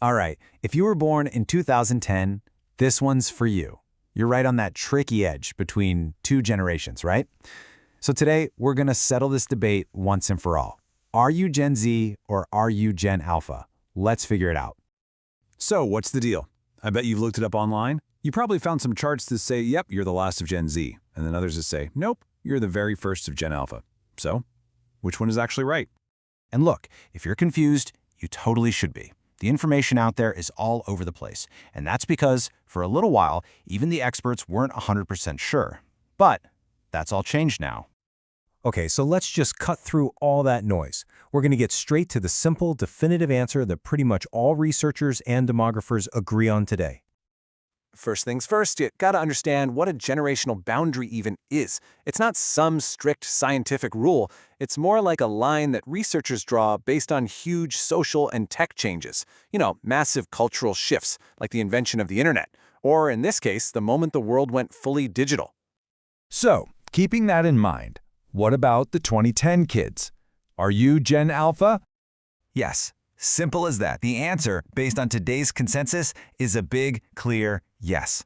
All right, if you were born in 2010, this one's for you. You're right on that tricky edge between two generations, right? So today, we're going to settle this debate once and for all. Are you Gen Z or are you Gen Alpha? Let's figure it out. So, what's the deal? I bet you've looked it up online. You probably found some charts that say, yep, you're the last of Gen Z, and then others that say, nope, you're the very first of Gen Alpha. So, which one is actually right? And look, if you're confused, you totally should be. The information out there is all over the place, and that's because, for a little while, even the experts weren't 100% sure. But that's all changed now. Okay, so let's just cut through all that noise. We're going to get straight to the simple, definitive answer that pretty much all researchers and demographers agree on today. First things first, you gotta understand what a generational boundary even is. It's not some strict scientific rule. It's more like a line that researchers draw based on huge social and tech changes. Massive cultural shifts, like the invention of the internet. Or, in this case, the moment the world went fully digital. So, keeping that in mind, what about the 2010 kids? Are you Gen Alpha? Yes, simple as that. The answer, based on today's consensus, is a big, clear yes.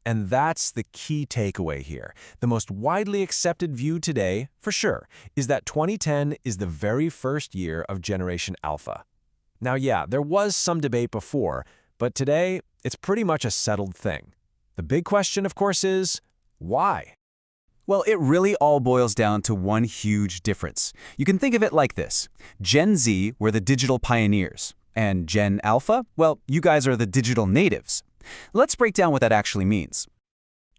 And that's the key takeaway here. The most widely accepted view today, for sure, is that 2010 is the very first year of Generation Alpha. Now, yeah, there was some debate before, but today, it's pretty much a settled thing. The big question, of course, is why? Well, it really all boils down to one huge difference. You can think of it like this. Gen Z were the digital pioneers, and Gen Alpha, well, you guys are the digital natives. Let's break down what that actually means.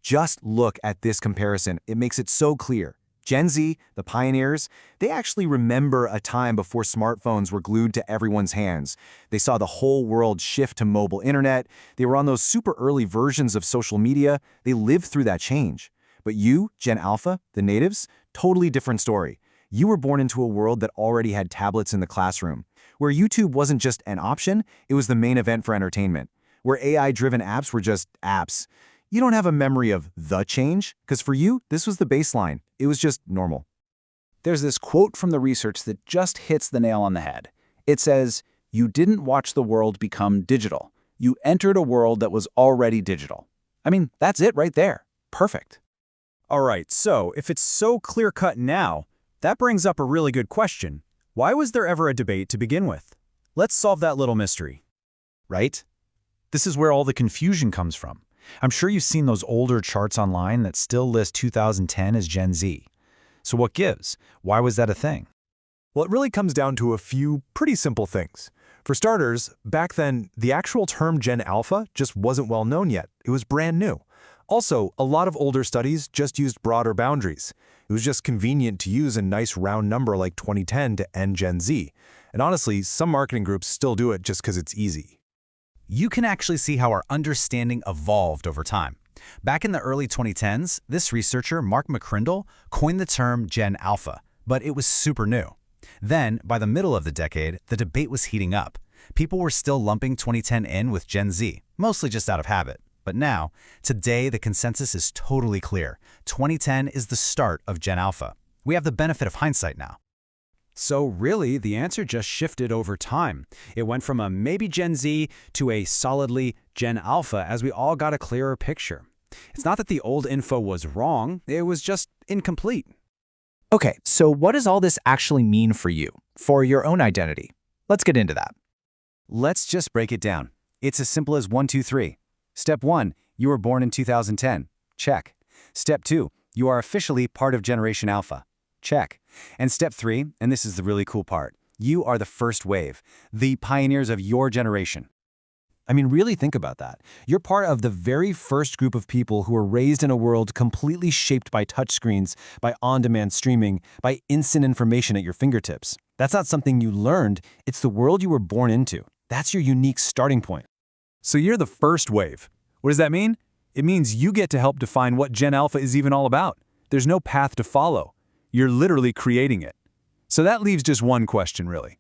Just look at this comparison. It makes it so clear. Gen Z, the pioneers, they actually remember a time before smartphones were glued to everyone's hands. They saw the whole world shift to mobile internet. They were on those super early versions of social media. They lived through that change. But you, Gen Alpha, the natives, totally different story. You were born into a world that already had tablets in the classroom, where YouTube wasn't just an option, it was the main event for entertainment, where AI-driven apps were just apps. You don't have a memory of the change, because for you, this was the baseline. It was just normal. There's this quote from the research that just hits the nail on the head. It says, "You didn't watch the world become digital. You entered a world that was already digital." I mean, that's it right there. Perfect. All right, so if it's so clear-cut now, that brings up a really good question. Why was there ever a debate to begin with? Let's solve that little mystery. Right? This is where all the confusion comes from. I'm sure you've seen those older charts online that still list 2010 as Gen Z. So what gives? Why was that a thing? Well, it really comes down to a few pretty simple things. For starters, back then, the actual term Gen Alpha just wasn't well known yet. It was brand new. Also, a lot of older studies just used broader boundaries. It was just convenient to use a nice round number like 2010 to end Gen Z. And honestly, some marketing groups still do it just because it's easy. You can actually see how our understanding evolved over time. Back in the early 2010s, this researcher, Mark McCrindle, coined the term Gen Alpha, but it was super new. Then, by the middle of the decade, the debate was heating up. People were still lumping 2010 in with Gen Z, mostly just out of habit. But now, today, the consensus is totally clear. 2010 is the start of Gen Alpha. We have the benefit of hindsight now. So really, the answer just shifted over time. It went from a maybe Gen Z to a solidly Gen Alpha as we all got a clearer picture. It's not that the old info was wrong, it was just incomplete. Okay, so what does all this actually mean for you, for your own identity? Let's get into that. Let's just break it down. It's as simple as 1, 2, 3. Step 1, you were born in 2010. Check. Step 2, you are officially part of Generation Alpha. Check. And step 3, and this is the really cool part, you are the first wave, the pioneers of your generation. I mean, really think about that. You're part of the very first group of people who were raised in a world completely shaped by touchscreens, by on-demand streaming, by instant information at your fingertips. That's not something you learned, it's the world you were born into. That's your unique starting point. So you're the first wave. What does that mean? It means you get to help define what Gen Alpha is even all about. There's no path to follow. You're literally creating it. So that leaves just one question, really.